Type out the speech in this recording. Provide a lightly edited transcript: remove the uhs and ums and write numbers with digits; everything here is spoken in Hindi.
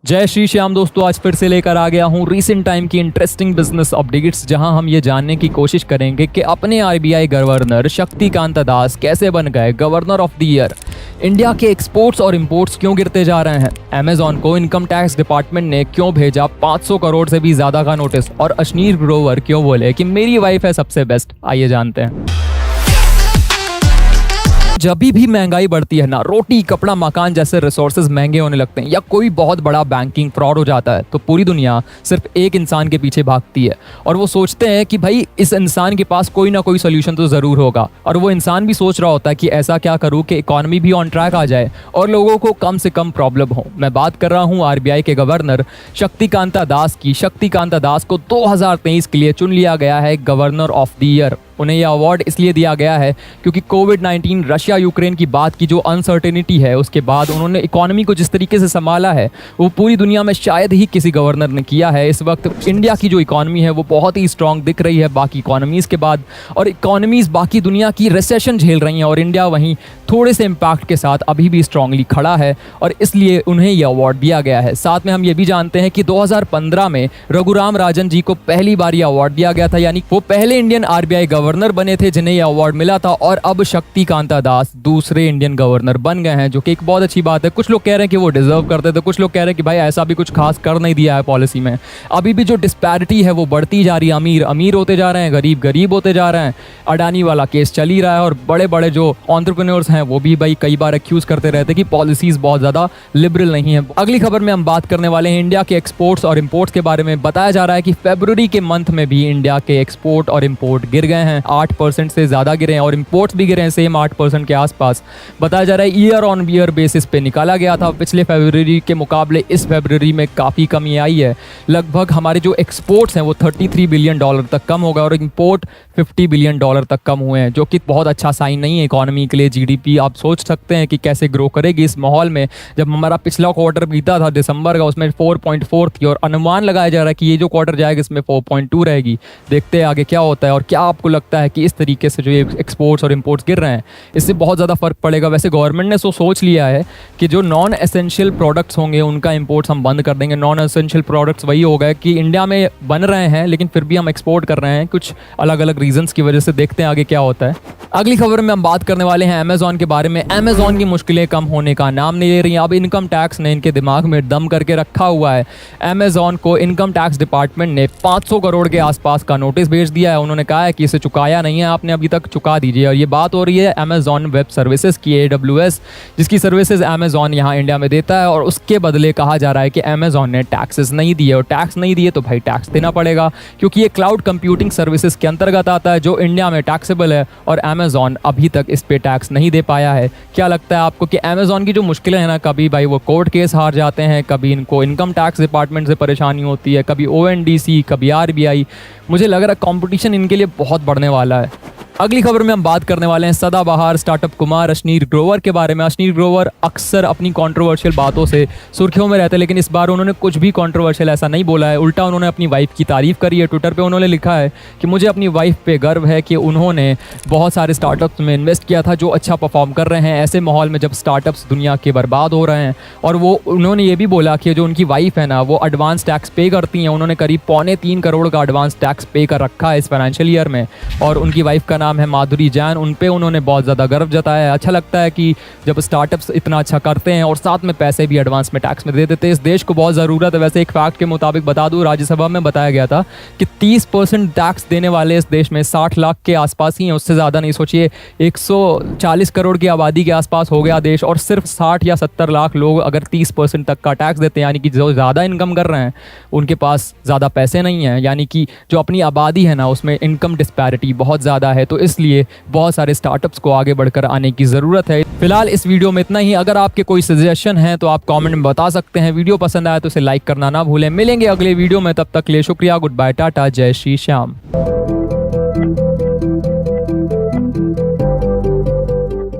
जय श्री श्याम दोस्तों, आज फिर से लेकर आ गया हूँ रीसेंट टाइम की इंटरेस्टिंग बिजनेस अपडेट्स, जहां हम ये जानने की कोशिश करेंगे कि अपने आरबीआई गवर्नर शक्तिकांत दास कैसे बन गए governor of the year. India के एक्सपोर्ट्स और इंपोर्ट्स क्यों गिरते जा रहे हैं, अमेजॉन को इनकम टैक्स डिपार्टमेंट ने क्यों भेजा 500 करोड़ से भी ज्यादा का नोटिस, और अश्नीर ग्रोवर क्यों बोले कि मेरी वाइफ है सबसे बेस्ट। आइए जानते हैं। जब भी महंगाई बढ़ती है ना, रोटी कपड़ा मकान जैसे रिसोर्सेज महंगे होने लगते हैं या कोई बहुत बड़ा बैंकिंग फ्रॉड हो जाता है, तो पूरी दुनिया सिर्फ एक इंसान के पीछे भागती है और वो सोचते हैं कि भाई इस इंसान के पास कोई ना कोई सोल्यूशन तो जरूर होगा। और वो इंसान भी सोच रहा होता है कि ऐसा क्या करूं कि इकोनॉमी भी ऑन ट्रैक आ जाए और लोगों को कम से कम प्रॉब्लम हो। मैं बात कर रहा हूं आरबीआई के गवर्नर शक्तिकांत दास की। शक्तिकांत दास को 2023 के लिए चुन लिया गया है गवर्नर ऑफ द ईयर। उन्हें यह अवार्ड इसलिए दिया गया है क्योंकि कोविड-19 रशिया यूक्रेन की बात की जो अनसर्टेनिटी है, उसके बाद उन्होंने इकोनॉमी को जिस तरीके से संभाला है वो पूरी दुनिया में शायद ही किसी गवर्नर ने किया है। इस वक्त इंडिया की जो इकोनॉमी है वो बहुत ही स्ट्रांग दिख रही है बाकी इकोनॉमीज़ के बाद, और इकोनॉमीज़ बाकी दुनिया की रिसेशन झेल रही हैं और इंडिया वहीं थोड़े से इम्पैक्ट के साथ अभी भी स्ट्रांगली खड़ा है और इसलिए उन्हें यह अवार्ड दिया गया है। साथ में हम ये भी जानते हैं कि 2015 में रघुराम राजन जी को पहली बार यह अवार्ड दिया गया था, यानी वो पहले इंडियन आरबीआई गवर्नर बने थे जिन्हें यह अवार्ड मिला था, और अब शक्तिकांत दास दूसरे इंडियन गवर्नर बन गए हैं, जो कि एक बहुत अच्छी बात है। कुछ लोग कह रहे हैं कि वो डिजर्व करते थे, कुछ लोग कह रहे हैं कि भाई ऐसा भी कुछ खास कर नहीं दिया है पॉलिसी में। अभी भी जो डिस्पैरिटी है वो बढ़ती जा रही है, अमीर अमीर होते जा रहे हैं, गरीब गरीब होते जा रहे हैं। अडानी वाला केस चल ही रहा है और बड़े बड़े जो एंटरप्रेन्योर्स हैं वो भी भाई कई बार एक्यूज करते रहते कि पॉलिसीज बहुत ज्यादा लिबरल नहीं है। अगली खबर में हम बात करने वाले हैं इंडिया के एक्सपोर्ट्स और इंपोर्ट्स के बारे में। बताया जा रहा है कि फरवरी के मंथ में भी इंडिया के एक्सपोर्ट और इंपोर्ट गिर गए हैं, 8% से ज्यादा गिरे हैं, और इंपोर्ट्स भी गिरे हैं सेम 8% के आसपास। बताया जा रहा है ईयर ऑन ईयर बेसिस पे निकाला गया था, पिछले फरवरी के मुकाबले इस फरवरी में काफी कमी आई है। लगभग हमारे जो एक्सपोर्ट्स हैं वो $33 बिलियन तक कम हो गए और इंपोर्ट $50 बिलियन तक कम हुए हैं, जो कि बहुत अच्छा साइन नहीं है इकोनॉमी के लिए। जीडीपी आप सोच सकते हैं कि कैसे ग्रो करेगी इस माहौल में। जब हमारा पिछला क्वार्टर बीता था दिसंबर का, उसमें 4.4 थी और अनुमान लगाया जा रहा है कि ये जो क्वार्टर जाएगा इसमें 4.2 रहेगी। देखते हैं आगे क्या होता है। और क्या आपको लगता है कि इस तरीके से जो ये एक्सपोर्ट्स और इंपोर्ट्स गिर रहे हैं इससे बहुत ज़्यादा फर्क पड़ेगा? वैसे गवर्नमेंट ने सोच लिया है कि जो नॉन एसेंशियल प्रोडक्ट्स होंगे उनका इंपोर्ट्स हम बंद कर देंगे। नॉन एसेंशियल प्रोडक्ट्स वही हो गए कि इंडिया में बन रहे हैं लेकिन फिर भी हम एक्सपोर्ट कर रहे हैं कुछ अलग अलग रीजंस की वजह से। देखते हैं आगे क्या होता है। अगली खबर में हम बात करने वाले हैं अमेजॉन के बारे में। अमेजॉन की मुश्किलें कम होने का नाम नहीं ले रही हैं। अब इनकम टैक्स ने इनके दिमाग में दम करके रखा हुआ है। अमेजॉन को इनकम टैक्स डिपार्टमेंट ने 500 करोड़ के आसपास का नोटिस भेज दिया है। उन्होंने कहा है कि इसे चुकाया नहीं है आपने अभी तक, चुका दीजिए। और ये बात हो रही है अमेजॉन वेब सर्विसेज की, AWS, जिसकी सर्विसेज अमेजॉन यहाँ इंडिया में देता है, और उसके बदले कहा जा रहा है कि अमेजॉन ने टैक्सेस नहीं दिए, और टैक्स नहीं दिए तो भाई टैक्स देना पड़ेगा क्योंकि ये क्लाउड कंप्यूटिंग सर्विसेज के अंतर्गत आता है जो इंडिया में टैक्सेबल है, और अमेजॉन अभी तक इस पे टैक्स नहीं दे पाया है। क्या लगता है आपको कि अमेजॉन की जो मुश्किलें हैं ना, कभी भाई वो कोर्ट केस हार जाते हैं, कभी इनको इनकम टैक्स डिपार्टमेंट से परेशानी होती है, कभी ONDC, कभी RBI। मुझे लग रहा है कंपटीशन इनके लिए बहुत बढ़ने वाला है। अगली खबर में हम बात करने वाले हैं सदाबहार स्टार्टअप कुमार अश्नीर ग्रोवर के बारे में। अश्नीर ग्रोवर अक्सर अपनी कंट्रोवर्शियल बातों से सुर्खियों में रहते हैं, लेकिन इस बार उन्होंने कुछ भी कंट्रोवर्शियल ऐसा नहीं बोला है। उल्टा उन्होंने अपनी वाइफ की तारीफ करी है। ट्विटर पे उन्होंने लिखा है कि मुझे अपनी वाइफ पे गर्व है कि उन्होंने बहुत सारे स्टार्टअप्स में इन्वेस्ट किया था जो अच्छा परफॉर्म कर रहे हैं ऐसे माहौल में जब स्टार्टअप्स दुनिया के बर्बाद हो रहे हैं। और वो उन्होंने ये भी बोला कि जो उनकी वाइफ है ना वो एडवांस टैक्स पे करती हैं। उन्होंने करीब 3.25 करोड़ का एडवांस टैक्स पे कर रखा है इस फाइनेंशियल ईयर में, और उनकी वाइफ का नाम है माधुरी जैन। उन पे उन्होंने बहुत ज़्यादा गर्व जताया है। अच्छा लगता है कि जब स्टार्टअप्स इतना अच्छा करते हैं और साथ में पैसे भी एडवांस में टैक्स में दे देते हैं। इस देश को बहुत ज़रूरत है। वैसे एक फैक्ट के मुताबिक बता दूं, राज्यसभा में बताया गया था कि 30% टैक्स देने वाले इस देश में 60 लाख के आसपास ही हैं, उससे ज़्यादा नहीं। सोचिए 140 करोड़ की आबादी के आसपास हो गया देश, और सिर्फ 60 या 70 लाख लोग अगर 30% तक का टैक्स देते हैं, यानी कि जो ज़्यादा इनकम कर रहे हैं उनके पास ज़्यादा पैसे नहीं हैं, यानी कि जो अपनी आबादी है ना उसमें इनकम डिस्पैरिटी बहुत ज़्यादा है। तो इसलिए बहुत सारे स्टार्टअप्स को आगे बढ़कर आने की ज़रूरत है। फिलहाल इस वीडियो में इतना ही। अगर आपके कोई सजेशन है तो आप कमेंट में बता सकते हैं। वीडियो पसंद आया तो इसे लाइक करना ना भूलें। मिलेंगे अगले वीडियो में, तब तक के लिए शुक्रिया, गुड बाय, टाटा, जय श्री श्याम।